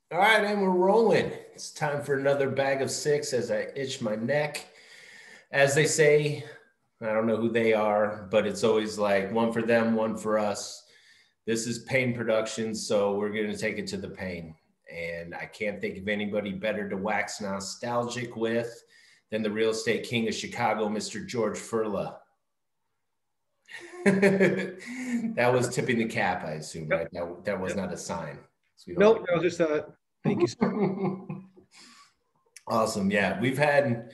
All right, and we're rolling. It's time for another bag of six as I itch my neck. As they say, I don't know who they are, but it's always like one for them, one for us. This is PaignProductions, so we're going to take it to the pain. And I can't think of anybody better to wax nostalgic with than the real estate king of Chicago, Mr. George Furla. That was tipping the cap, I assume, right? That was not a sign. So Nope, that was just thank you, sir. Awesome. Yeah, we've had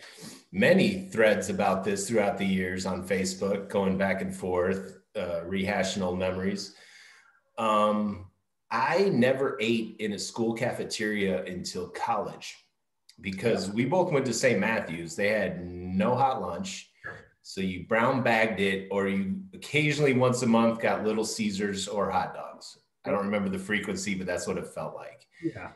many threads about this throughout the years on Facebook, going back and forth, rehashing old memories. I never ate in a school cafeteria until college because we both went to St. Matthews. They had no hot lunch. So you brown bagged it, or you occasionally once a month got Little Caesars or hot dogs. I don't remember the frequency, but that's what it felt like. Yeah.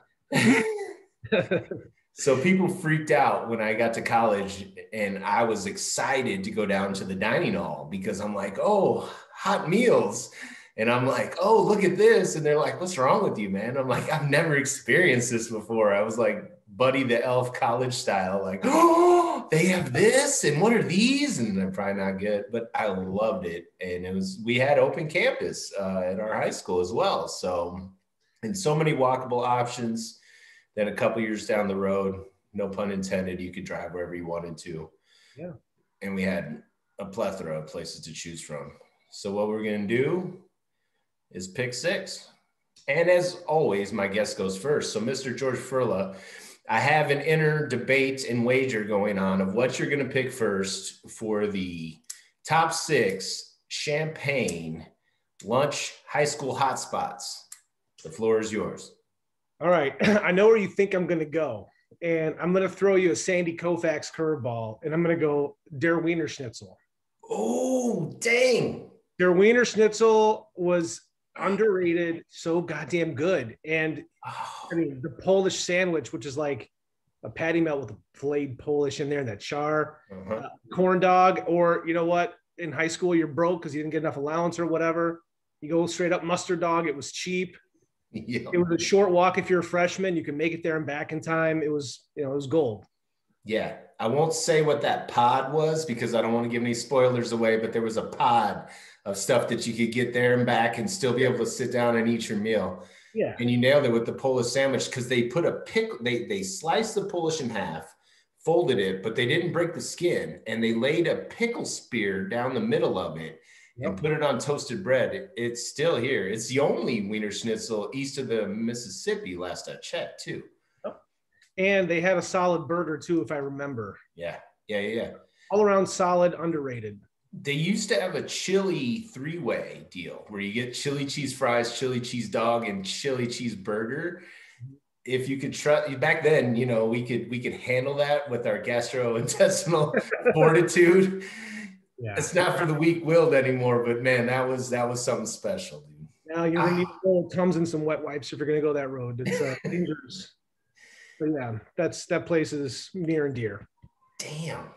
So people freaked out when I got to college, and I was excited to go down to the dining hall because I'm like, oh, hot meals. And I'm like, oh, look at this. And they're like, what's wrong with you, man? I'm like, I've never experienced this before. I was like Buddy the Elf college style, like, oh, they have this. And what are these? And they're probably not good, but I loved it. And we had open campus at our high school as well. So, and so many walkable options. Then a couple years down the road, no pun intended, you could drive wherever you wanted to. Yeah. And we had a plethora of places to choose from. So what we're going to do is pick six. And as always, my guest goes first. So Mr. George Furla, I have an inner debate and wager going on of what you're going to pick first for the top six Champaign lunch high school hotspots. The floor is yours. All right. I know where you think I'm going to go. And I'm going to throw you a Sandy Koufax curveball. And I'm going to go Der Wiener Schnitzel. Oh, dang. Der Wiener Schnitzel was underrated, so goddamn good. And I mean, the Polish sandwich, which is like a patty melt with a filleted Polish in there and that char, corn dog, or you know what? In high school, you're broke because you didn't get enough allowance or whatever. You go straight up mustard dog. It was cheap. Yeah. It was a short walk if you're a freshman. You can make it there and back in time. It was gold. Yeah. I won't say what that pod was because I don't want to give any spoilers away, but there was a pod of stuff that you could get there and back and still be able to sit down and eat your meal. Yeah. And you nailed it with the Polish sandwich because they put a pickle, they sliced the Polish in half, folded it, but they didn't break the skin. And they laid a pickle spear down the middle of it and put it on toasted bread. It's still here. It's the only Wiener Schnitzel east of the Mississippi, last I checked, too. And they had a solid burger, too, if I remember. Yeah. All around solid, underrated. They used to have a chili three-way deal where you get chili cheese fries, chili cheese dog, and chili cheese burger. If you could trust, back then, we could handle that with our gastrointestinal fortitude. Yeah. It's not for the weak-willed anymore, but man, that was something special, dude. Now you're gonna need little Tums and some wet wipes if you're gonna go that road. It's dangerous. But yeah, that place is near and dear. Damn.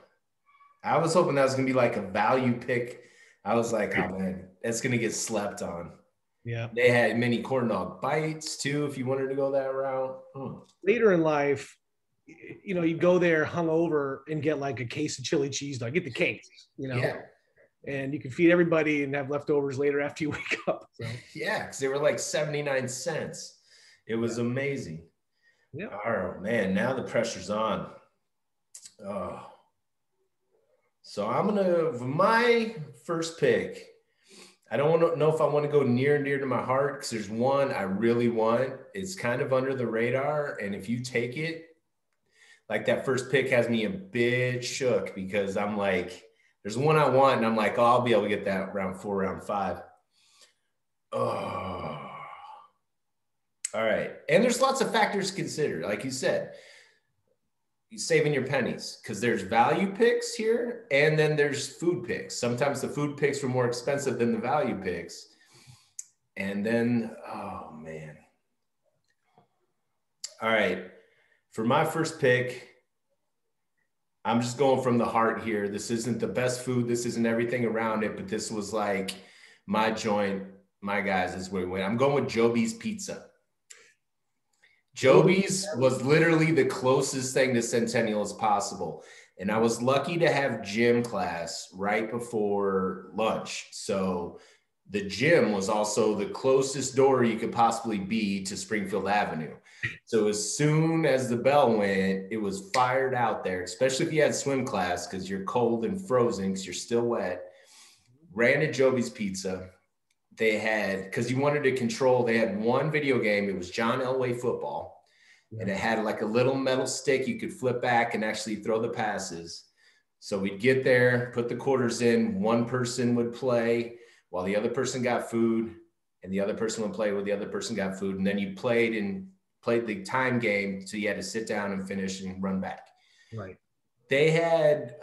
I was hoping that was going to be like a value pick. I was like, oh man, that's going to get slept on. Yeah. They had mini corn dog bites too, if you wanted to go that route. Later in life, you go there hungover and get like a case of chili cheese dog. Get the case, Yeah. And you can feed everybody and have leftovers later after you wake up. So. Yeah, because they were like 79 cents. It was amazing. Yeah. Oh man, now the pressure's on. Oh. So my first pick, I don't know if I want to go near and dear to my heart because there's one I really want. It's kind of under the radar. And if you take it, like that first pick has me a bit shook because I'm like, there's one I want. And I'm like, oh, I'll be able to get that round 4, round 5. Oh, all right. And there's lots of factors to consider. Like you said, saving your pennies because there's value picks here and then there's food picks. Sometimes the food picks were more expensive than the value picks. And then, oh man. All right. For my first pick, I'm just going from the heart here. This isn't the best food. This isn't everything around it, but this was like my joint, my guys, is where we went. I'm going with Joby's Pizza. Joby's was literally the closest thing to Centennial as possible. And I was lucky to have gym class right before lunch. So the gym was also the closest door you could possibly be to Springfield Avenue. So as soon as the bell went, it was fired out there, especially if you had swim class because you're cold and frozen because you're still wet. Ran to Joby's Pizza. They had, because you wanted to control, they had one video game. It was John Elway football. And it had like a little metal stick you could flip back and actually throw the passes. So we'd get there, put the quarters in. One person would play while the other person got food, and the other person would play while the other person got food. And then you played the time game. So you had to sit down and finish and run back. Right. They had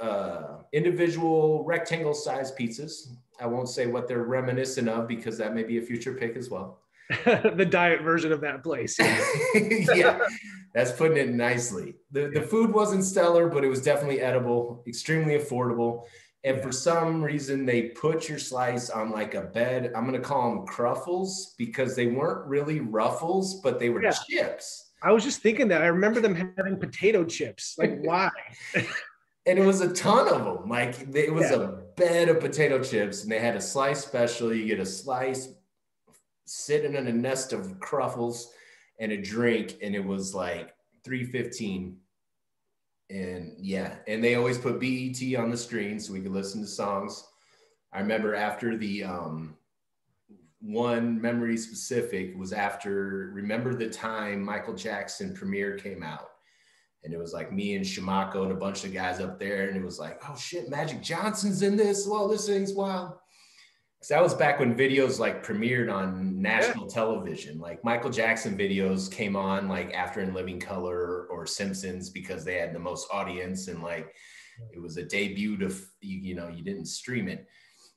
individual rectangle sized pizzas. I won't say what they're reminiscent of because that may be a future pick as well. The diet version of that place. Yeah, that's putting it nicely. The food wasn't stellar, but it was definitely edible, extremely affordable. And for some reason, they put your slice on like a bed. I'm going to call them cruffles because they weren't really ruffles, but they were chips. I was just thinking that. I remember them having potato chips. Like, why? And it was a ton of them. Like, it was a bed of potato chips, and they had a slice special. You get a slice, sitting in a nest of cruffles and a drink, and it was like $3.15. And and they always put BET on the screen so we could listen to songs. I remember after the one memory specific was after Remember the Time Michael Jackson premiere came out, and it was like me and Shamako and a bunch of guys up there, and it was like, oh shit, Magic Johnson's in this. Well, this thing's wild. Because that was back when videos like premiered on national television. Like Michael Jackson videos came on like after In Living Color or Simpsons because they had the most audience, and like it was a debut to, you didn't stream it.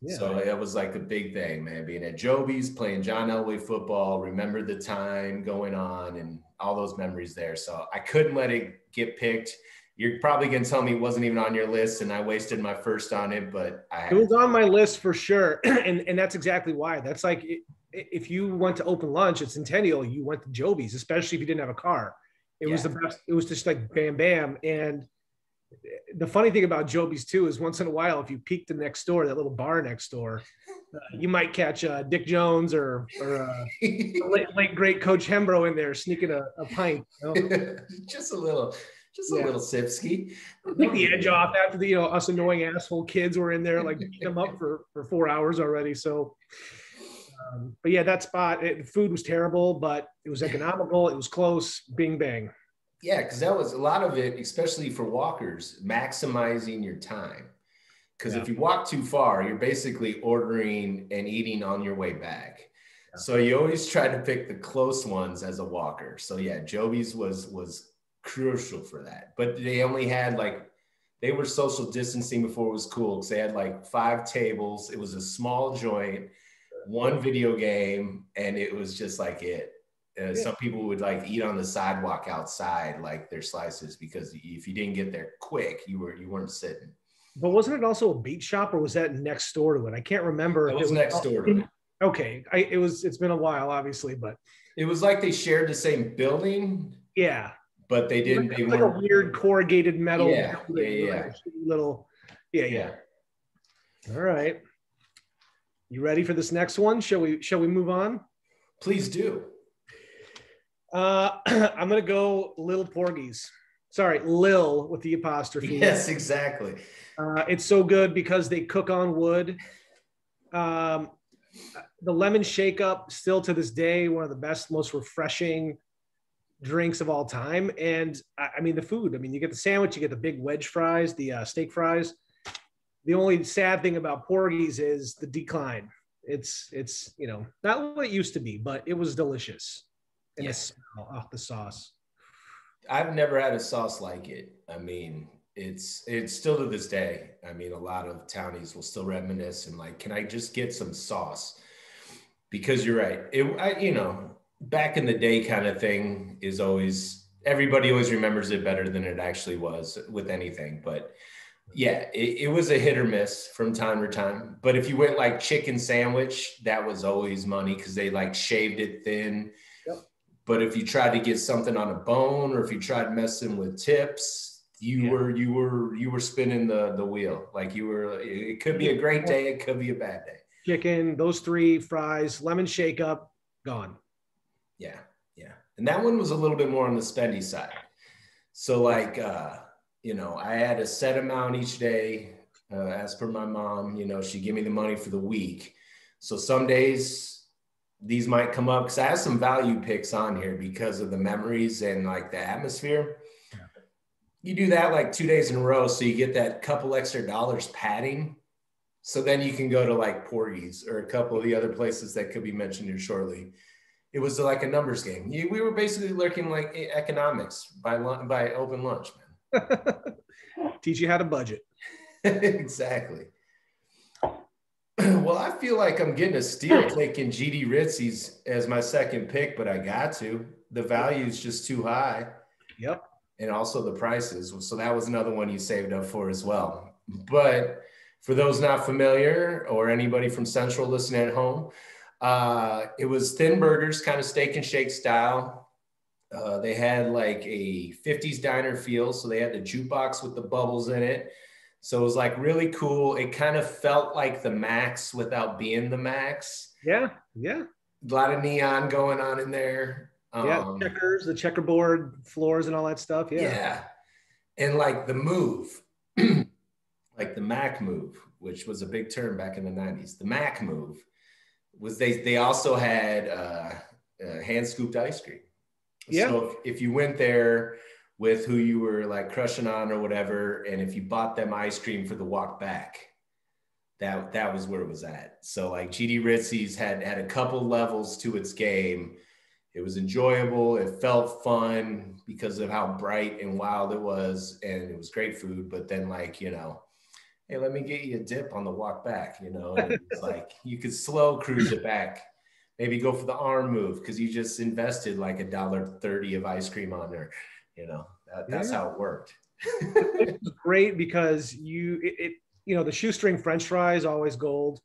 Yeah. So it was like a big thing, man, being at Joby's, playing John Elway football, Remember the Time going on, and all those memories there. So I couldn't let it get picked. You're probably going to tell me it wasn't even on your list and I wasted my first on it, but it was on my list for sure. And that's exactly why. That's like, if you went to open lunch at Centennial, you went to Joby's, especially if you didn't have a car. It was the best. It was just like bam, bam. And the funny thing about Joby's too is once in a while, if you peek the next door, that little bar next door, you might catch Dick Jones or late great Coach Hembro in there sneaking a pint. Just a little sipski. Take the edge off after the us annoying asshole kids were in there like beating them up for 4 hours already. So, but yeah, that spot, the food was terrible, but it was economical. It was close. Bing bang. Yeah, because that was a lot of it, especially for walkers, maximizing your time. Because if you walk too far, you're basically ordering and eating on your way back. Yeah. So you always try to pick the close ones as a walker. So yeah, Joby's was crucial for that. But they only had they were social distancing before it was cool, because they had like 5 tables. It was a small joint, 1 video game, and it was just like it. Some people would like eat on the sidewalk outside, like their slices, because if you didn't get there quick, you weren't sitting. But wasn't it also a bait shop, or was that next door to it? I can't remember. It was next door to it. Okay, it's been a while, obviously, but it was like they shared the same building. Yeah, but they didn't. They like a weird corrugated metal. Yeah. Little. Yeah. All right. You ready for this next one? Shall we move on? Please do. I'm gonna go Lil Porgies. Sorry, Lil with the apostrophe. Yes, exactly. It's so good because they cook on wood. The lemon shake up, still to this day, one of the best, most refreshing drinks of all time. And I mean, the food, you get the sandwich, you get the big wedge fries, the steak fries. The only sad thing about Porgies is the decline. It's not what it used to be, but it was delicious. And the smell off the sauce. I've never had a sauce like it. It's still to this day. A lot of townies will still reminisce and like, can I just get some sauce? Because you're right. Back in the day kind of thing is always, everybody always remembers it better than it actually was with anything. But yeah, it was a hit or miss from time to time. But if you went like chicken sandwich, that was always money because they like shaved it thin. Yep. But if you tried to get something on a bone, or if you tried messing with tips, you were spinning the wheel. Like it could be a great day, it could be a bad day. Chicken, those 3 fries, lemon shake up, gone. Yeah. And that one was a little bit more on the spendy side. So like, I had a set amount each day, as per my mom. She'd give me the money for the week. So some days these might come up, because I have some value picks on here because of the memories and like the atmosphere. Yeah. You do that like 2 days in a row, so you get that couple extra dollars padding. So then you can go to like Porgy's or a couple of the other places that could be mentioned here shortly. It was like a numbers game. We were basically lurking like economics by open lunch, man. Teach you how to budget. Exactly. Well, I feel like I'm getting a steal taking GD Ritzy's as my second pick, but I got to. The value is just too high. Yep. And also the prices. So that was another one you saved up for as well. But for those not familiar, or anybody from Central listening at home, it was thin burgers, kind of steak and shake style. They had like a 50s diner feel. So they had the jukebox with the bubbles in it. So it was like really cool. It kind of felt like the Max without being the Max. Yeah. A lot of neon going on in there. Checkers, the checkerboard floors and all that stuff. Yeah. And like the move, like the Mac move, which was a big term back in the 90s. The Mac move was they also had hand scooped ice cream. Yeah. So if you went there with who you were like crushing on or whatever, and if you bought them ice cream for the walk back, that was where it was at. So like GD Ritzy's had a couple levels to its game. It was enjoyable. It felt fun because of how bright and wild it was, and it was great food. But then like, hey, let me get you a dip on the walk back, it's like you could slow cruise it back. Maybe go for the arm move because you just invested like $1.30 of ice cream on there. That's how it worked. It's great because the shoestring French fries, always gold.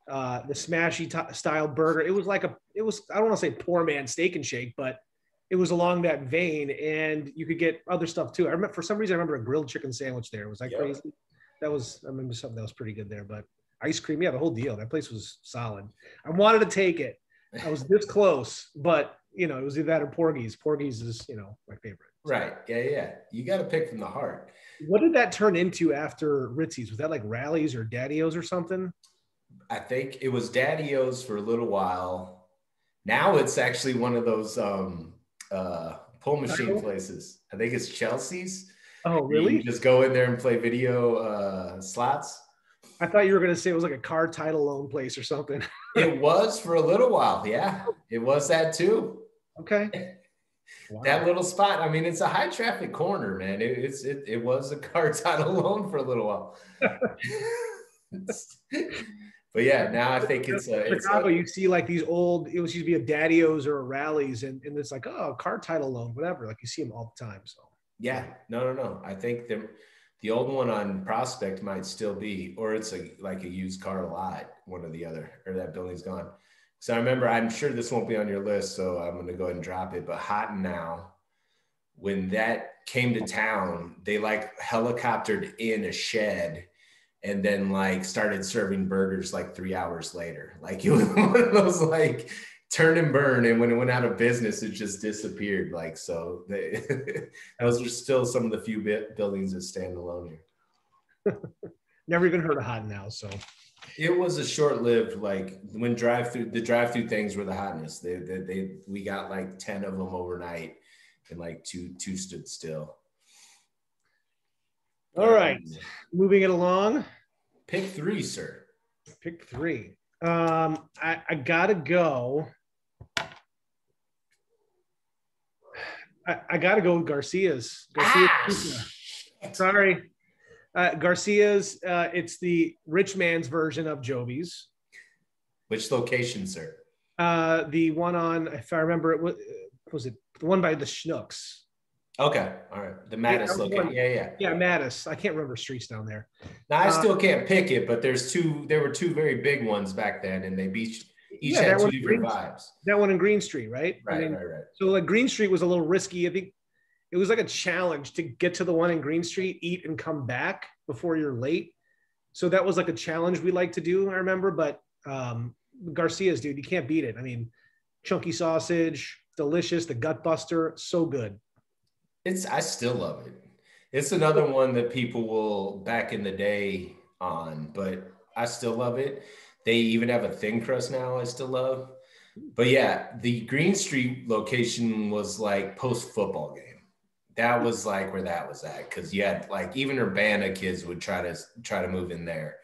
The smashy style burger. It was I don't want to say poor man steak and shake, but it was along that vein, and you could get other stuff too. For some reason, I remember a grilled chicken sandwich there. Was that crazy? I remember something that was pretty good there, but ice cream, the whole deal. That place was solid. I wanted to take it. I was this close, but it was either that or Porgy's. Porgy's is, my favorite. Right. Yeah. You got to pick from the heart. What did that turn into after Ritzy's? Was that like Rallies or Daddy-O's or something? I think it was Daddy-O's for a little while. Now it's actually one of those pull machine places. I think it's Chelsea's. Oh, really? You just go in there and play video slots. I thought you were going to say it was like a car title loan place or something. It was for a little while. Yeah, it was that too. Okay. Wow. That little spot. I mean, it's a high traffic corner, man. It was a car title loan for a little while. But yeah, now I think it's Chicago. You see like these old. It was used to be a Daddy-O's or a Rallies, and it's like, oh, car title loan, whatever. Like you see them all the time. So yeah, no. I think the old one on Prospect might still be, or it's like a used car lot, one or the other, or that building's gone. So I remember, I'm sure this won't be on your list, so I'm going to go ahead and drop it. But Hot and Now, when that came to town, they like helicoptered in a shed and then like started serving burgers like 3 hours later. Like it was one of those like turn and burn. And when it went out of business, it just disappeared. Like, so those are still some of the few buildings that stand alone here. Never even heard of Hot and Now, so. It was a short-lived, like when the drive-through things were the hotness. We got like 10 of them overnight, and like two stood still. All right, moving it along. Pick 3, sir. Pick 3. I gotta go. I gotta go with Garcia's. Sorry. Garcia's, it's the rich man's version of Joby's. Which location, sir? The one on, if I remember, was it the one by the Schnooks? Okay, all right. The Mattis location. Yeah, Mattis. I can't remember streets down there. Now I still can't pick it, but there were two very big ones back then, and they Each Yeah, had two different vibes. that one in Green Street, right? Right. So like Green Street was a little risky. I think it was like a challenge to get to the one in Green Street, eat and come back before you're late. So that was like a challenge we like to do, I remember. But Garcia's, dude, you can't beat it. I mean, chunky sausage, delicious, the gut buster, so good. I still love it. It's another one that people will back in the day on, but I still love it. They even have a thin crust now I still love. But yeah, the Green Street location was like post football game. That was like where that was at, because you had like even Urbana kids would try to move in there.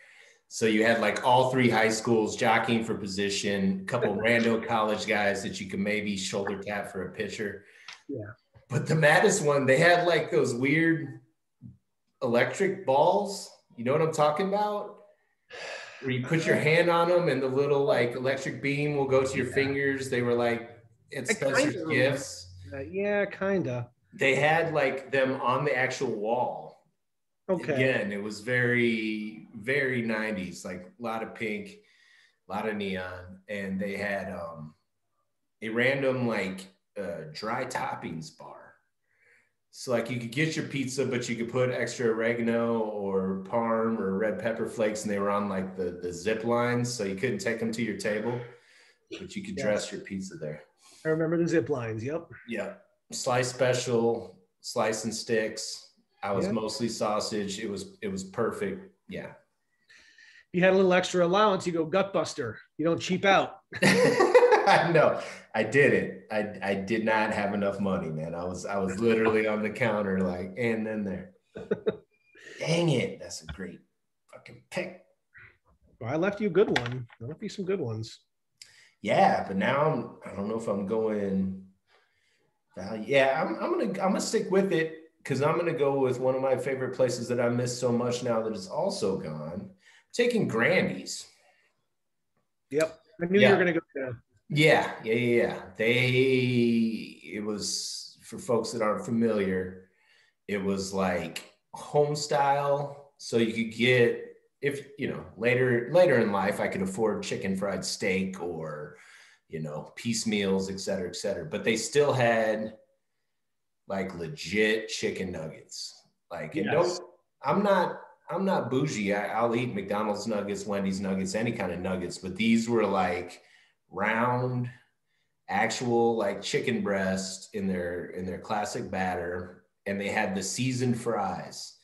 So you had like all three high schools jockeying for position, a couple rando college guys that you could maybe shoulder tap for a pitcher. Yeah. But the maddest one, they had like those weird electric balls. You know what I'm talking about? Where you put your hand on them and the little like electric beam will go to your fingers. They were like at Spencer's Gifts. Yeah, kind of. They had like them on the actual wall. Okay. Again, it was very, very 90s, like a lot of pink, a lot of neon. And they had a random like dry toppings bar. So like you could get your pizza, but you could put extra oregano or parm or red pepper flakes, and they were on like the zip lines, so you couldn't take them to your table, but you could dress your pizza there. I remember the zip lines. Yep. Yeah. Slice special, slice and sticks. I was mostly sausage. It was perfect. Yeah. You had a little extra allowance, you go gut buster. You don't cheap out. No, I didn't. I did not have enough money, man. I was literally on the counter, like, and then there. Dang it. That's a great fucking pick. Well, I left you a good one. I left you some good ones. Yeah, but now I don't know if I'm going value. Yeah, I'm gonna stick with it, because I'm gonna go with one of my favorite places that I miss so much now that it's also gone. I'm taking Grandy's. Yep. I knew you were gonna go there. Yeah. It was, for folks that aren't familiar, it was like home style. So you could get, if, you know, later in life, I could afford chicken fried steak or, you know, piece meals, et cetera, et cetera. But they still had like legit chicken nuggets. Like, and I'm not bougie. I'll eat McDonald's nuggets, Wendy's nuggets, any kind of nuggets, but these were like round, actual like chicken breast in their classic batter, and they had the seasoned fries,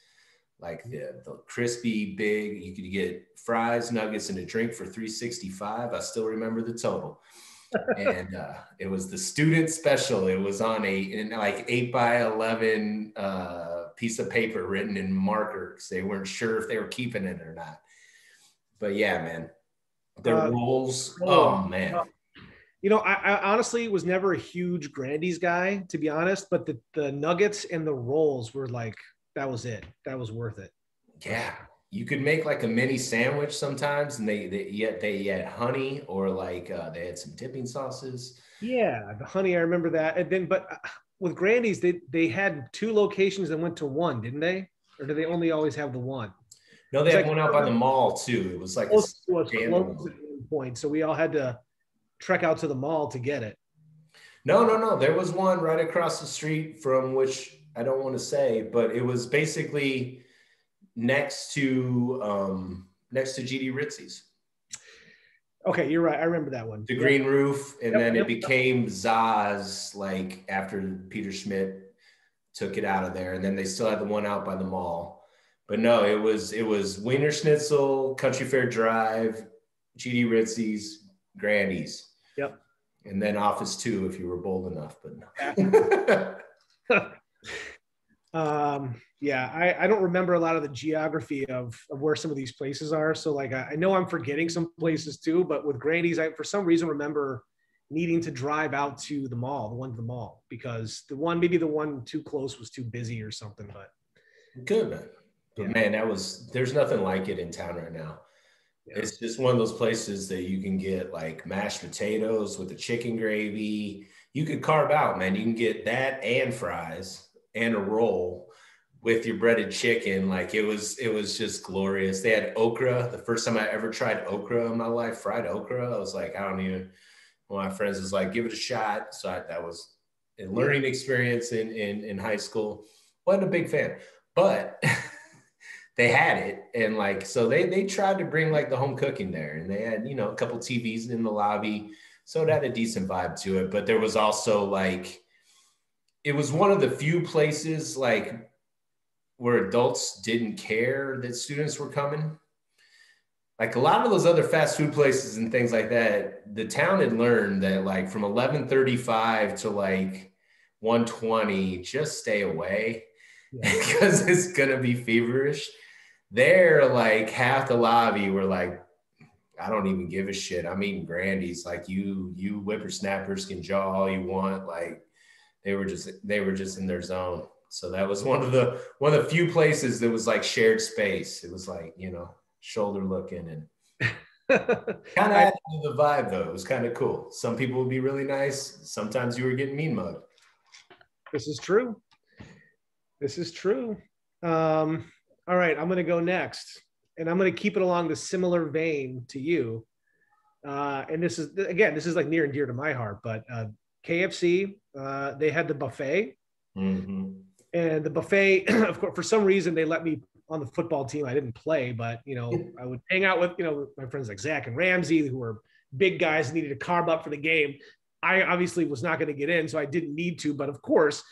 like the crispy big. You could get fries, nuggets, and a drink for $365. I still remember the total. And it was the student special. It was on in like 8x11 piece of paper written in marker, because they weren't sure if they were keeping it or not. But yeah, man, the rolls. Oh man. You know, I honestly was never a huge Grandy's guy, to be honest, but the nuggets and the rolls were like, that was it. That was worth it. Yeah. You could make like a mini sandwich sometimes, and they had honey, or like they had some dipping sauces. Yeah, the honey, I remember that. And then, but with Grandy's, they had two locations that went to one, didn't they? Or do they only always have the one? No, they had one out by the mall too. It was like a point, so we all had to trek out to the mall to get it. No. There was one right across the street from, which I don't want to say, but it was basically next to GD Ritzy's. Okay, you're right. I remember that one. The green roof, and then it became Zaz like after Peter Schmidt took it out of there, and then they still had the one out by the mall. But no, it was Wiener Schnitzel, Country Fair Drive, GD Ritzy's, Grandy's. Yep. And then Office 2 if you were bold enough, but no. Yeah, I don't remember a lot of the geography of where some of these places are. So like, I know I'm forgetting some places too, but with Grandy's, I for some reason remember needing to drive out to the mall, because the one too close was too busy or something, but. Good, man. But man, there's nothing like it in town right now. Yeah. It's just one of those places that you can get like mashed potatoes with the chicken gravy. You could carve out, man. You can get that and fries and a roll. with your breaded chicken. Like it was just glorious. They had okra. The first time I ever tried okra in my life, fried okra. I was like, I don't even, one of my friends was like, give it a shot. So that was a learning experience in high school. Wasn't a big fan, but they had it. And like, so they tried to bring like the home cooking there, and they had, you know, a couple TVs in the lobby. So it had a decent vibe to it, but there was also like, it was one of the few places like where adults didn't care that students were coming. Like a lot of those other fast food places and things like that, the town had learned that like from 11:35 to like 1:20, just stay away because it's gonna be feverish. There, like half the lobby were like, I don't even give a shit. I'm eating Grandies. Like you whippersnappers can jaw all you want. Like they were just in their zone. So that was one of the few places that was like shared space. It was like, you know, shoulder looking and kind of added to the vibe though. It was kind of cool. Some people would be really nice. Sometimes you were getting mean mugged. This is true. This is true. All right, I'm going to go next, and I'm going to keep it along the similar vein to you. And this is like near and dear to my heart, but KFC, they had the buffet. Mm-hmm. And the buffet, of course, for some reason, they let me on the football team. I didn't play, but, you know, I would hang out with, you know, my friends like Zach and Ramsey, who were big guys and needed to carb up for the game. I obviously was not going to get in, so I didn't need to. But of course,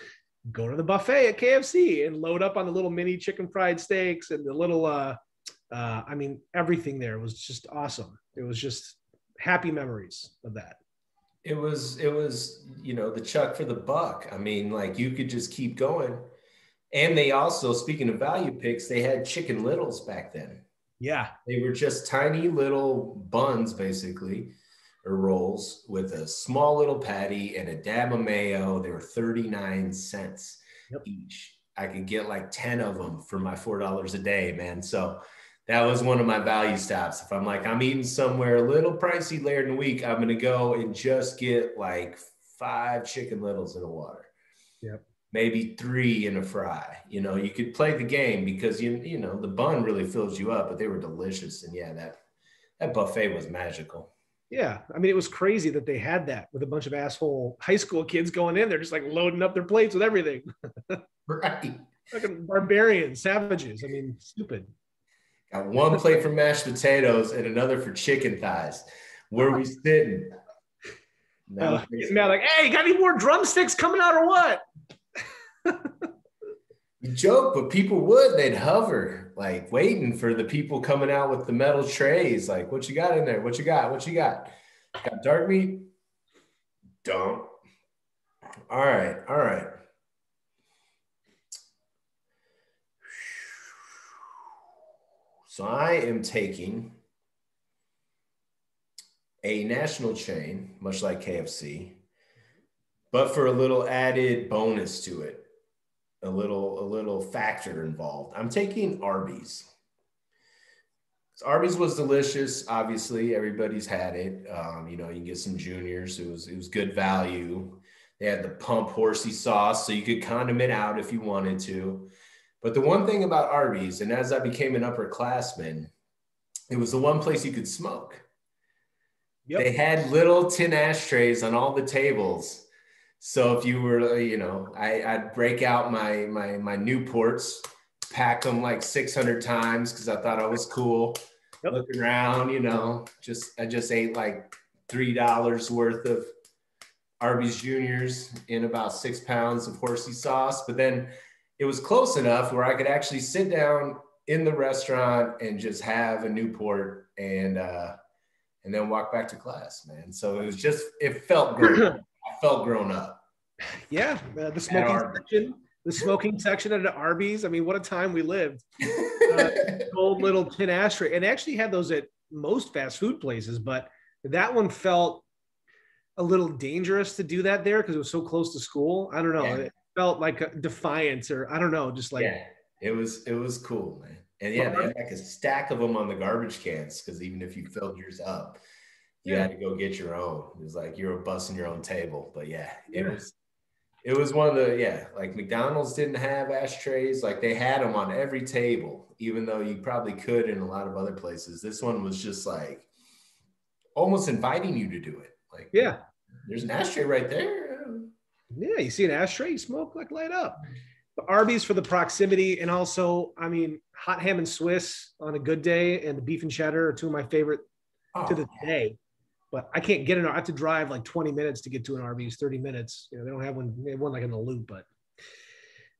go to the buffet at KFC and load up on the little mini chicken fried steaks and the little, I mean, everything there was just awesome. It was just happy memories of that. It was, you know, the chuck for the buck. I mean, like you could just keep going. And they also, speaking of value picks, they had chicken littles back then. Yeah. They were just tiny little buns, basically, or rolls with a small little patty and a dab of mayo. They were 39 cents each. I could get like 10 of them for my $4 a day, man. So that was one of my value stops. If I'm like, I'm eating somewhere a little pricey later in the week, I'm going to go and just get like 5 chicken littles in a water. Yep. Maybe 3 in a fry. You know, you could play the game because, you know, the bun really fills you up, but they were delicious. And yeah, that buffet was magical. Yeah. I mean, it was crazy that they had that with a bunch of asshole high school kids going in there, just like loading up their plates with everything. Right. Fucking barbarians, savages. I mean, stupid. Got one plate for mashed potatoes and another for chicken thighs. Where we sitting? Now, like, hey, got any more drumsticks coming out or what? You joke, but people would. They'd hover, like waiting for the people coming out with the metal trays. Like, what you got in there? What you got? What you got? Got dark meat? Don't. All right. All right. So I am taking a national chain, much like KFC, but for a little added bonus to it, a little factor involved. I'm taking Arby's. Arby's was delicious. Obviously, everybody's had it. You know, you can get some juniors. It was good value. They had the pump horsey sauce, so you could condiment out if you wanted to. But the one thing about Arby's, and as I became an upperclassman, it was the one place you could smoke. Yep. They had little tin ashtrays on all the tables. So if you were, you know, I'd break out my Newports, pack them like 600 times because I thought I was cool. Yep. Look around, you know, I just ate like $3 worth of Arby's Juniors in about 6 pounds of horsey sauce. But then it was close enough where I could actually sit down in the restaurant and just have a Newport and then walk back to class, man. So it was just, it felt grown up. I felt grown up. Yeah, the smoking section at Arby's. I mean, what a time we lived. Gold little tin ashtray, and actually had those at most fast food places, but that one felt a little dangerous to do that there because it was so close to school. I don't know. Yeah. It felt like a defiance, or I don't know, just like it was cool, man. And yeah, they had like a stack of them on the garbage cans because even if you filled yours up, you had to go get your own. It was like you were bussing your own table. But it was It was one of the, yeah, like McDonald's didn't have ashtrays. Like they had them on every table, even though you probably could in a lot of other places. This one was just like almost inviting you to do it. Like, Yeah. there's an ashtray right there. Yeah. You see an ashtray, you smoke, like light up. But Arby's for the proximity. And also, I mean, hot ham and Swiss on a good day and the beef and cheddar are two of my favorite to this day. But I can't get in. I have to drive like 20 minutes to get to an Arby's, 30 minutes. You know, they don't have one. They have one like in the loop, but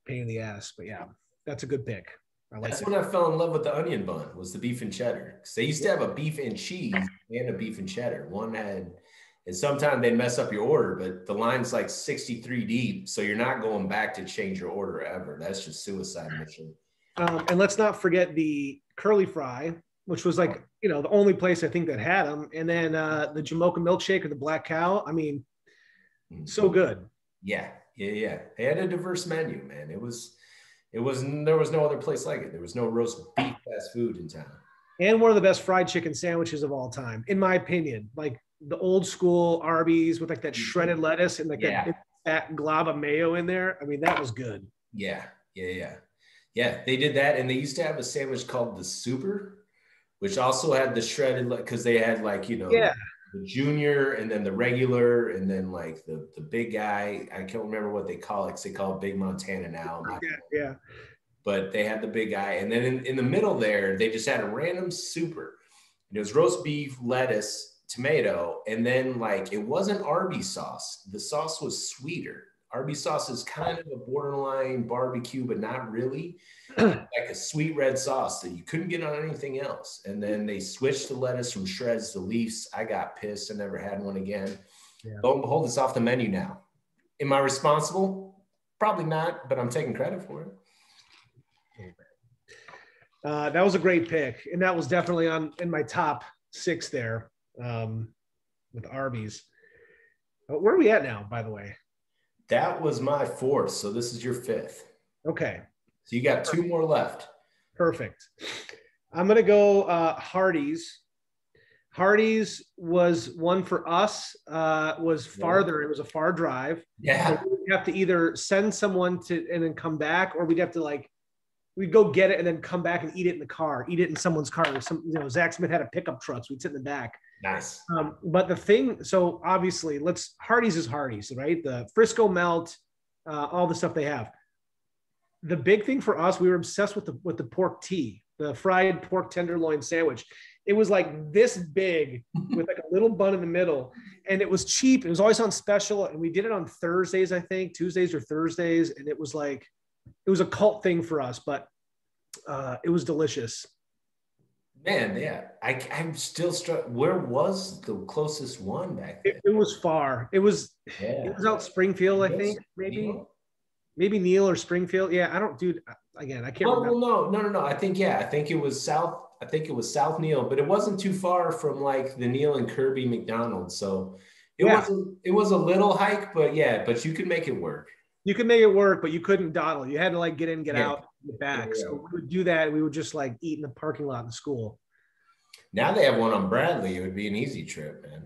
pain in the ass. But yeah, that's a good pick. That's when I fell in love with the onion bun, was the beef and cheddar. Because they used to have a beef and cheese and a beef and cheddar. One had, and sometimes they'd mess up your order, but the line's like 63 deep. So you're not going back to change your order ever. That's just suicide mission. And let's not forget the curly fry, which was like, you know, the only place I think that had them. And then the Jamocha milkshake or the Black Cow. I mean, so good. Yeah. They had a diverse menu, man. There was no other place like it. There was no roast beef fast food in town. And one of the best fried chicken sandwiches of all time, in my opinion. Like the old school Arby's with like that shredded lettuce and like that glob of mayo in there. I mean, that was good. Yeah, they did that. And they used to have a sandwich called the Super, which also had the shredded, because they had like, you know, the junior and then the regular and then like the big guy. I can't remember what they call it, because they call it Big Montana now. Yeah. But they had the big guy. And then in the middle there, they just had a random Super. And it was roast beef, lettuce, tomato, and then like it wasn't Arby's sauce. The sauce was sweeter. Arby's sauce is kind of a borderline barbecue, but not really. Like a sweet red sauce that you couldn't get on anything else. And then they switched the lettuce from shreds to leaves. I got pissed. I never had one again. Lo and behold, it's off the menu now. Am I responsible? Probably not, but I'm taking credit for it. That was a great pick. And that was definitely in my top 6 there with Arby's. Where are we at now, by the way? That was my 4th. So this is your 5th. Okay. So you got 2 more left. Perfect. I'm going to go Hardee's. Hardee's was one for us, was farther. It was a far drive. Yeah. So we'd have to either send someone and then come back, or we'd have to we'd go get it and then come back and eat it in the car, eat it in someone's car. Zach Smith had a pickup truck, so we'd sit in the back. Nice. But the thing, so obviously Hardee's is Hardee's, right? The Frisco melt, all the stuff they have. The big thing for us, we were obsessed with the pork tea, the fried pork tenderloin sandwich. It was like this big with like a little bun in the middle, and it was cheap. It was always on special, and we did it on Thursdays, I think, Tuesdays or Thursdays, and it was a cult thing for us, but it was delicious. Man, yeah, I'm still struck. Where was the closest one back then? It was far. It was out Springfield, I think, maybe Neil or Springfield. Yeah, I don't, dude. Again, I can't remember. Well, no. I think it was South. I think it was South Neil, but it wasn't too far from like the Neil and Kirby McDonald's. So it was a little hike, but you could make it work. You could make it work, but you couldn't dawdle. You had to get in, get out, get back. Yeah. So we would do that. We would just eat in the parking lot in the school. Now they have one on Bradley. It would be an easy trip, man.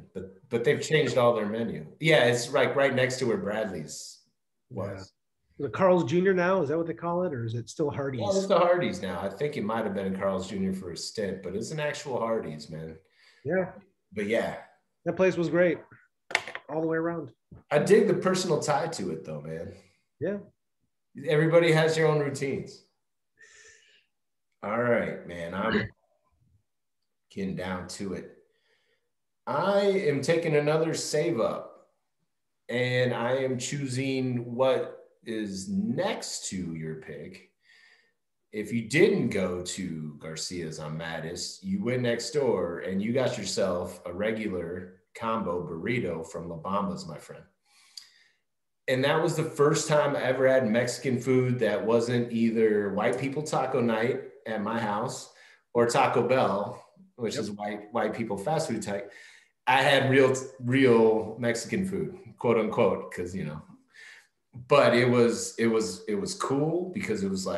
But they've changed all their menu. Yeah, it's right next to where Bradley's was. The Carl's Jr. now, is that what they call it, or is it still Hardee's? Well, it's the Hardee's now. I think it might have been Carl's Jr. for a stint, but it's an actual Hardee's, man. Yeah. But yeah, that place was great all the way around. I dig the personal tie to it, though, man. Yeah. Everybody has their own routines. All right, man. I'm getting down to it. I am taking another save up, and I am choosing what is next to your pick. If you didn't go to Garcia's on Mattis, you went next door and you got yourself a regular combo burrito from La Bamba's, my friend. And that was the first time I ever had Mexican food that wasn't either white people taco night at my house or Taco Bell, which is white people fast food type. I had real Mexican food, quote unquote, because but it was cool because it was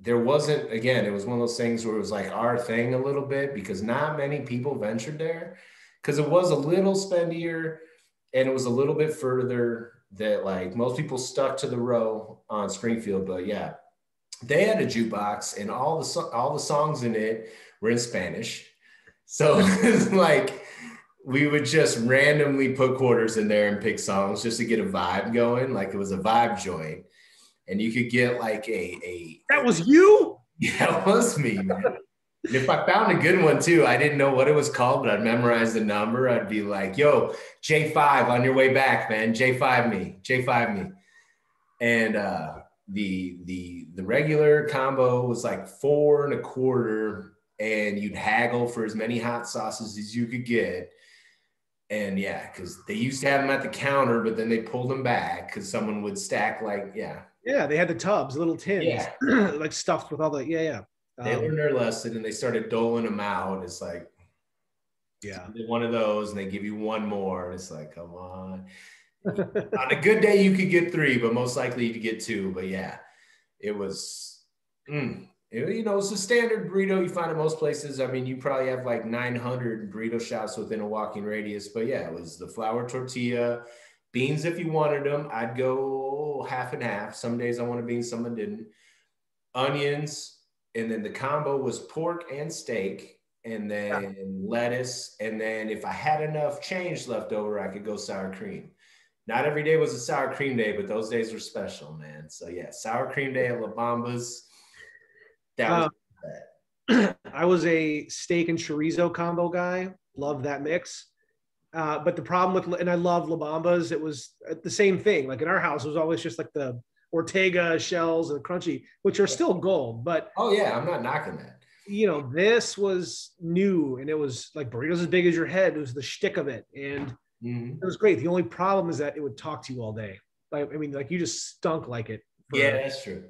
there wasn't, again, it was one of those things where it was our thing a little bit, because not many people ventured there, because it was a little spendier and it was a little bit further. that like most people stuck to the row on Springfield, but yeah, they had a jukebox and all the songs in it were in Spanish. So it's like we would just randomly put quarters in there and pick songs just to get a vibe going. Like it was a vibe joint. And you could get like That was you? Yeah, it was me, man. And if I found a good one too, I didn't know what it was called, but I'd memorize the number. I'd be like, yo, J5 on your way back, man. J5 me, J5 me. And the regular combo was like $4.25, and you'd haggle for as many hot sauces as you could get. And yeah, because they used to have them at the counter, but then they pulled them back because someone would stack like, yeah. Yeah, they had the tubs, little tins, yeah. like stuffed with all the, yeah. They learned their lesson and they started doling them out. It's like, yeah, one of those, and they give you one more. And it's like, come on. On a good day, you could get 3, but most likely you could get 2. But yeah, it was, it's a standard burrito you find in most places. I mean, you probably have like 900 burrito shops within a walking radius. But yeah, it was the flour tortilla, beans if you wanted them. I'd go half and half. Some days I wanted beans, some I didn't. Onions, and then the combo was pork and steak, and then lettuce. And then if I had enough change left over, I could go sour cream. Not every day was a sour cream day, but those days were special, man. So yeah, sour cream day at La Bamba's. That was I was a steak and chorizo combo guy. Loved that mix. But the problem with, and I love La Bamba's, it was the same thing. Like in our house, it was always just like the Ortega shells and crunchy, which are still gold. But oh yeah, I'm not knocking that. This was new, and it was like burritos as big as your head. It was the shtick of it, and it was great. The only problem is that it would talk to you all day. Like, I mean, like you just stunk like it. Yeah, that's true.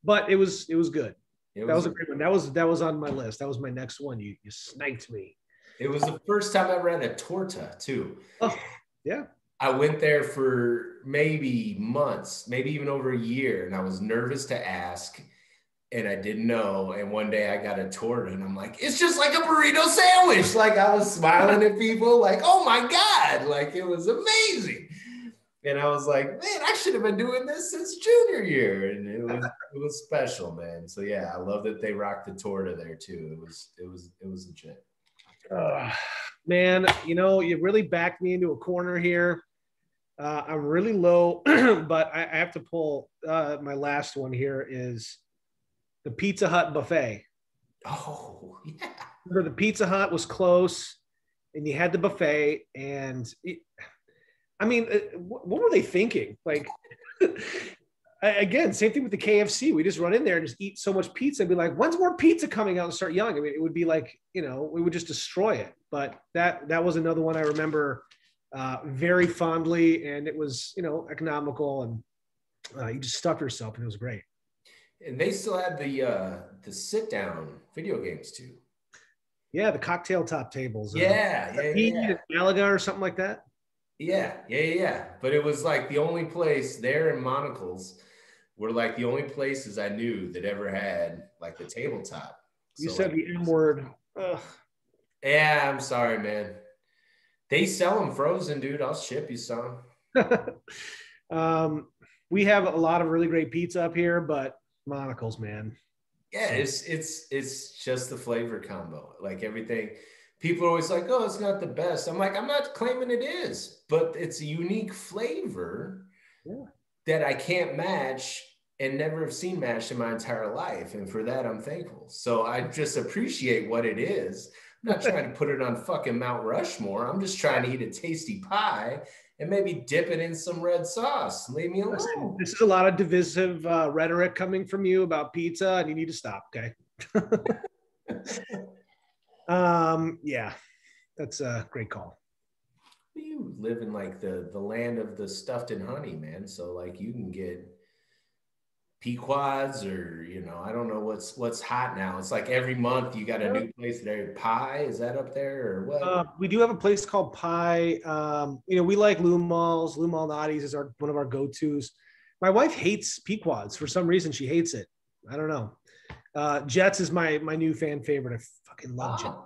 But it was good. That was a great one. That was on my list. That was my next one. You sniped me. It was the first time I ever had a torta too. Oh, yeah. I went there for maybe months, maybe even over a year, and I was nervous to ask, and I didn't know. And one day I got a torta, and I'm like, it's just like a burrito sandwich. Like I was smiling at people, like, oh my God, like it was amazing. And I was like, man, I should have been doing this since junior year, and it was special, man. So yeah, I love that they rocked the torta there too. It was legit. Man, you really backed me into a corner here. I'm really low, but I have to pull my last one here is the Pizza Hut buffet. Oh, yeah. Remember the Pizza Hut was close, and you had the buffet, and what were they thinking? Like, again, same thing with the KFC. We just run in there and just eat so much pizza and be like, when's more pizza coming out, and start yelling. I mean, it would be like, we would just destroy it. But that was another one I remember very fondly, and it was, economical, and you just stuffed yourself, and it was great. And they still had the sit down video games too. Yeah, the cocktail top tables. Yeah. Malaga or something like that. Yeah. But it was like the only place there in Monocles were like the only places I knew that ever had like the tabletop. You said like, the M word. Ugh. Yeah, I'm sorry, man. They sell them frozen, dude. I'll ship you some. We have a lot of really great pizza up here, but Monocles, man. Yeah, it's just the flavor combo. Like everything. People are always like, oh, it's not the best. I'm like, I'm not claiming it is, but it's a unique flavor that I can't match and never have seen matched in my entire life. And for that, I'm thankful. So I just appreciate what it is. I'm not trying to put it on fucking Mount Rushmore. I'm just trying to eat a tasty pie and maybe dip it in some red sauce. Leave me alone. This is a lot of divisive rhetoric coming from you about pizza, and you need to stop, okay? Yeah, that's a great call. You live in like the land of the stuffed and honey, man. So like you can get Pequods or, I don't know what's hot now. It's like every month you got a new place there. Pie, is that up there or what? We do have a place called Pie. We like Lou Mal's. Lou Malnati's is one of our go-tos. My wife hates Pequods for some reason. She hates it. I don't know. Jets is my new fan favorite. I fucking love Jets.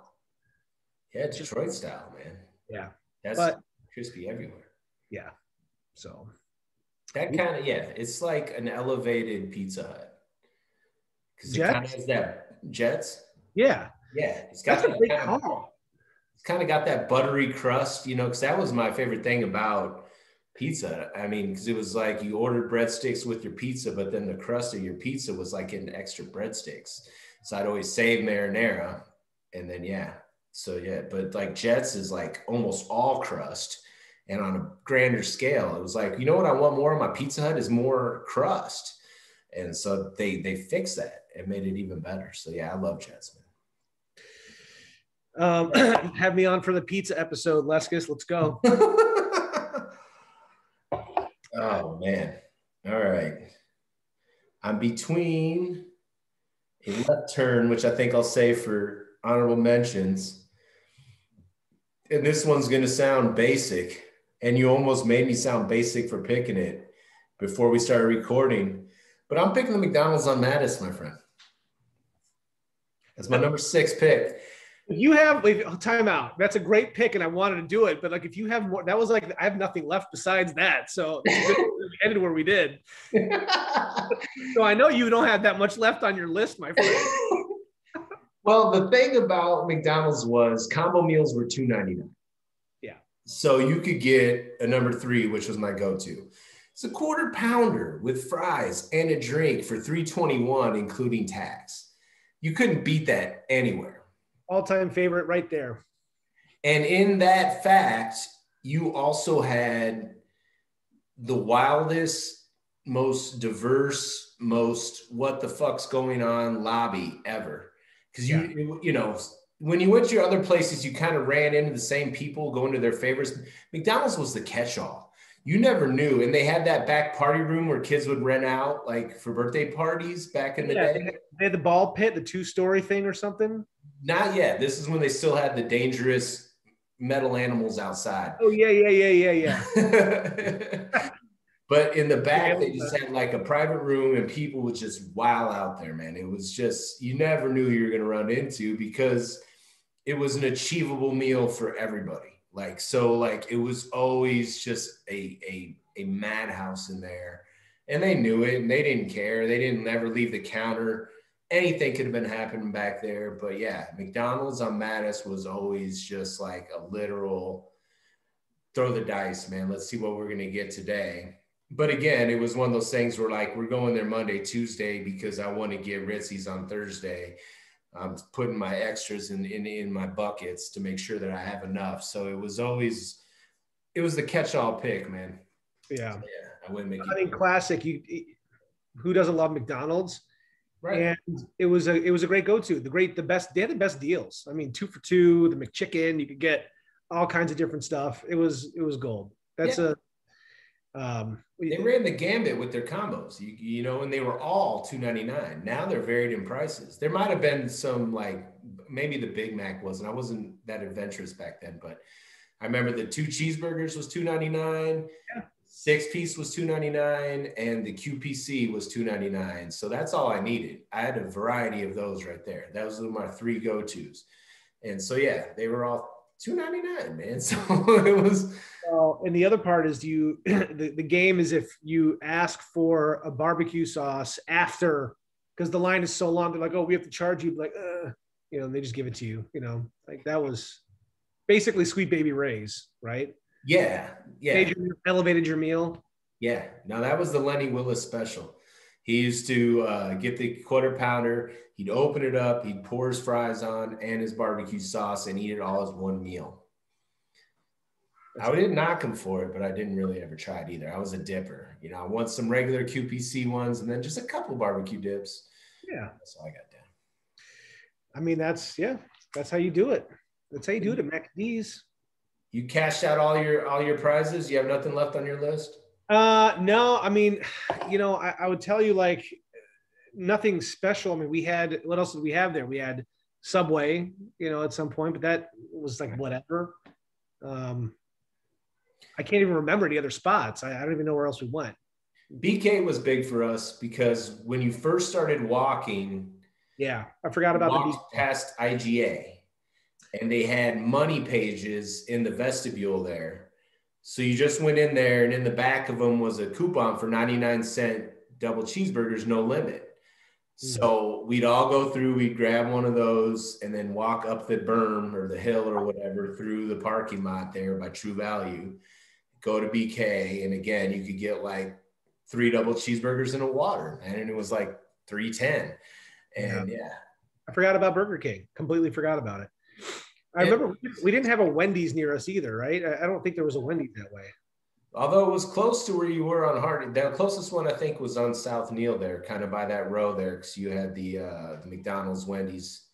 Yeah, Detroit style, man. Yeah. That's crispy everywhere. Yeah. So That kind of, yeah, it's like an elevated Pizza Hut because it kind of Jets? has that Jets. Yeah. Yeah, it's got That's a that great kind of, call. it's kind of got that buttery crust, you know, because that was my favorite thing about pizza. I mean, because it was like you ordered breadsticks with your pizza, but then the crust of your pizza was like in extra breadsticks. So I'd always save marinara, and then yeah, so yeah, but like Jets is like almost all crust. And on a grander scale, it was like, you know what I want more of my Pizza Hut is more crust. And so they fixed that and made it even better. So yeah, I love Jets, Have me on for the pizza episode, Leskis. Let's go. man. Oh man. All right. I'm between a left turn, which I think I'll say for honorable mentions. And this one's going to sound basic. And you almost made me sound basic for picking it before we started recording. But I'm picking the McDonald's on Mattis, my friend. That's my number 6 pick. If you have time out, that's a great pick, and I wanted to do it. But like, if you have more, that was like I have nothing left besides that. So it's good we ended where we did. So I know you don't have that much left on your list, my friend. Well, the thing about McDonald's was combo meals were $2.99. Yeah. So you could get a number 3, which was my go-to. It's a quarter pounder with fries and a drink for $3.21, including tax. You couldn't beat that anywhere. All-time favorite right there. And in that fact, you also had the wildest, most diverse, most what the fuck's going on lobby ever. Because you know, when you went to your other places, you kind of ran into the same people going to their favorites. McDonald's was the catch-all. You never knew. And they had that back party room where kids would rent out like for birthday parties back in the day. They had the ball pit, the 2-story thing or something. Not yet. This is when they still had the dangerous metal animals outside. Oh, yeah. But in the back, they just had like a private room and people would just wow out there, man. It was just, you never knew you were going to run into because it was an achievable meal for everybody. Like, so like, it was always just a madhouse in there and they knew it and they didn't care. They didn't ever leave the counter. Anything could have been happening back there. But yeah, McDonald's on Mattis was always just like a literal throw the dice, man. Let's see what we're going to get today. But again, it was one of those things where like, we're going there Monday, Tuesday, because I want to get Ritzy's on Thursday. I'm putting my extras in my buckets to make sure that I have enough. So it was the catch-all pick, man. Yeah. So yeah, I wouldn't make it. I mean, classic. Who doesn't love McDonald's? Right. And it was a great go-to. They had the best deals. I mean, 2 for $2, the McChicken, you could get all kinds of different stuff. It was gold. They ran the gambit with their combos, you know, and they were all $2.99. Now they're varied in prices. There might have been some like maybe the Big Mac wasn't. I wasn't that adventurous back then, but I remember the 2 cheeseburgers was $2.99. Yeah. 6-piece was $2.99 and the QPC was $2.99. So that's all I needed. I had a variety of those right there. Those were my 3 go-tos. And so, yeah, they were all $2.99, man. So it was. Well, and the other part is the game is if you ask for a barbecue sauce after, because the line is so long, they're like, oh, we have to charge you. Like, you know, and they just give it to you, you know, like that was basically Sweet Baby Ray's, right? Yeah. Elevated your meal. Yeah. No, that was the Lenny Willis special. He used to get the quarter pounder. He'd open it up. He'd pour his fries on and his barbecue sauce and eat it all as one meal. I didn't knock him for it, but I didn't really ever try it either. I was a dipper. You know, I want some regular QPC ones and then just a couple barbecue dips. Yeah. That's all I got down. I mean, that's how you do it. That's how you do it at McD's. You cashed out all your prizes? You have nothing left on your list? No, I mean, you know, I would tell you like nothing special. I mean, what else did we have there? We had Subway, you know, at some point, but that was like whatever. I can't even remember any other spots. I don't even know where else we went. BK was big for us because when you first started walking, yeah, I forgot about the past IGA, and they had money pages in the vestibule there. So you just went in there, and in the back of them was a coupon for 99-cent double cheeseburgers, no limit. So we'd all go through, we'd grab one of those and then walk up the berm or the hill or whatever through the parking lot there by True Value, go to BK. And again, you could get like 3 double cheeseburgers and a water, man. And it was like $3.10. And yeah. I forgot about Burger King. Completely forgot about it. I remember we didn't have a Wendy's near us either, right? I don't think there was a Wendy's that way. Although it was close to where you were on Hardy. The closest one I think was on South Neal there, kind of by that row there, because you had the McDonald's, Wendy's,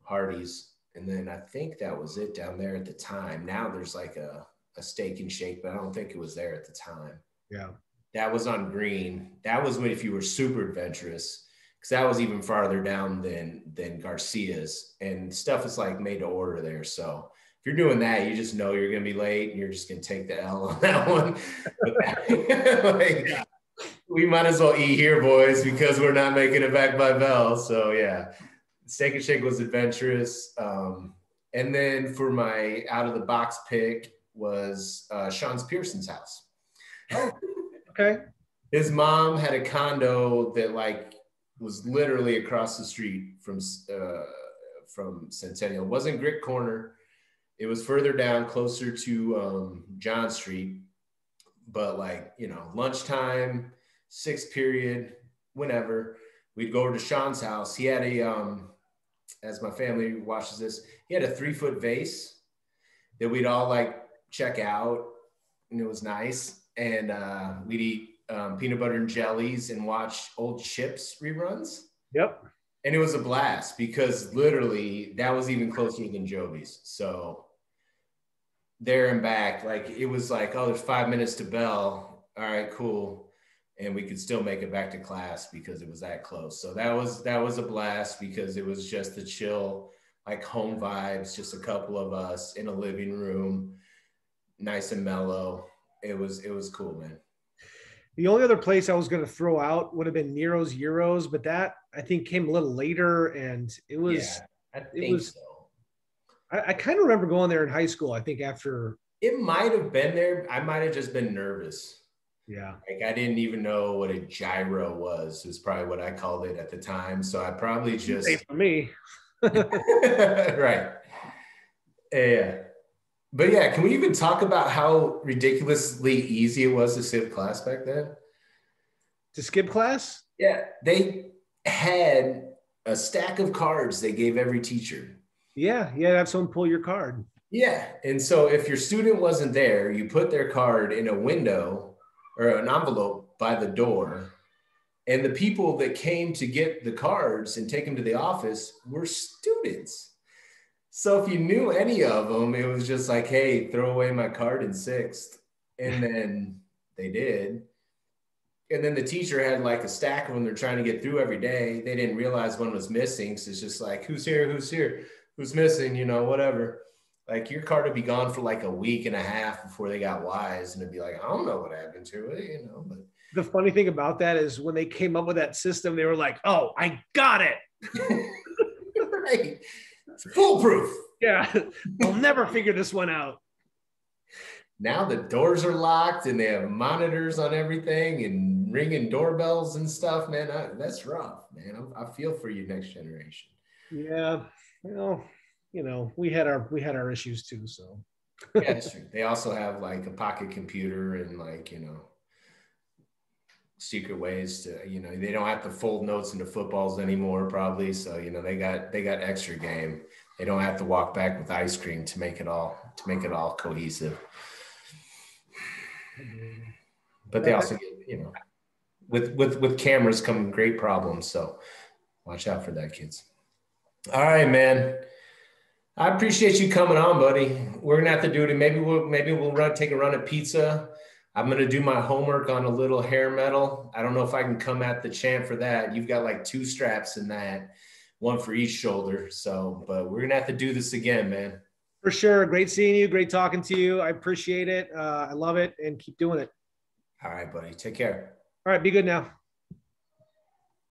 Hardee's, and then I think that was it down there at the time. Now there's like a Steak and Shake, but I don't think it was there at the time. Yeah. That was on Green. That was when if you were super adventurous, because that was even farther down than Garcia's, and stuff is like made to order there. So if you're doing that, you just know you're going to be late and you're just going to take the L on that one. Like, we might as well eat here, boys, because we're not making it back by Bell. So yeah, Steak and Shake was adventurous. And then for my out of the box pick was Sean's Pearson's house. Oh, okay. His mom had a condo that like was literally across the street from Centennial. It wasn't Grit Corner. It was further down, closer to John Street, but like, you know, lunchtime, 6th period, whenever, we'd go over to Sean's house. He had a, as my family watches this, he had a 3-foot vase that we'd all like check out, and it was nice. And we'd eat peanut butter and jellies and watch old Chips reruns. Yep. And it was a blast because literally that was even closer than Joby's. So there and back, like it was like, oh, there's 5 minutes to Bell. All right, cool. And we could still make it back to class because it was that close. So that was a blast because it was just the chill, like home vibes, just a couple of us in a living room, nice and mellow. It was cool, man. The only other place I was going to throw out would have been Nero's Euros, but that I think came a little later, and it was. Yeah, I think so. I kind of remember going there in high school. I think after it might have been there. I might have just been nervous. Yeah, like I didn't even know what a gyro was. Is probably what I called it at the time. So I probably just for me, right? Yeah. But yeah, can we even talk about how ridiculously easy it was to skip class back then? To skip class? Yeah, they had a stack of cards they gave every teacher. Yeah, you had to have someone pull your card. Yeah, and so if your student wasn't there, you put their card in a window or an envelope by the door, and the people that came to get the cards and take them to the office were students. So if you knew any of them, it was just like, hey, throw away my card in 6th. And then they did. And then the teacher had like a stack of them they're trying to get through every day. They didn't realize one was missing. So it's just like, who's here? Who's missing? You know, whatever. Like your card would be gone for like a week and a half before they got wise. And it'd be like, I don't know what happened to it, you know. But the funny thing about that is when they came up with that system, they were like, oh, I got it. Right. It's foolproof. Yeah, I'll never figure this one out. Now the doors are locked and they have monitors on everything and ringing doorbells and stuff, man. That's rough, man. I feel for you, next generation. Yeah, well, you know, we had our issues too. So yeah, that's true. They also have like a pocket computer and like, you know, secret ways to, you know, they don't have to fold notes into footballs anymore probably. So, you know, they got extra game. They don't have to walk back with ice cream to make it all cohesive. But they also get, you know, with cameras come great problems. So watch out for that, kids. All right, man. I appreciate you coming on, buddy. We're gonna have to do it. Maybe we'll take a run at pizza. I'm going to do my homework on a little hair metal. I don't know if I can come at the champ for that. You've got like 2 straps in that, one for each shoulder. So, but we're going to have to do this again, man. For sure. Great seeing you. Great talking to you. I appreciate it. I love it, and keep doing it. All right, buddy. Take care. All right. Be good now.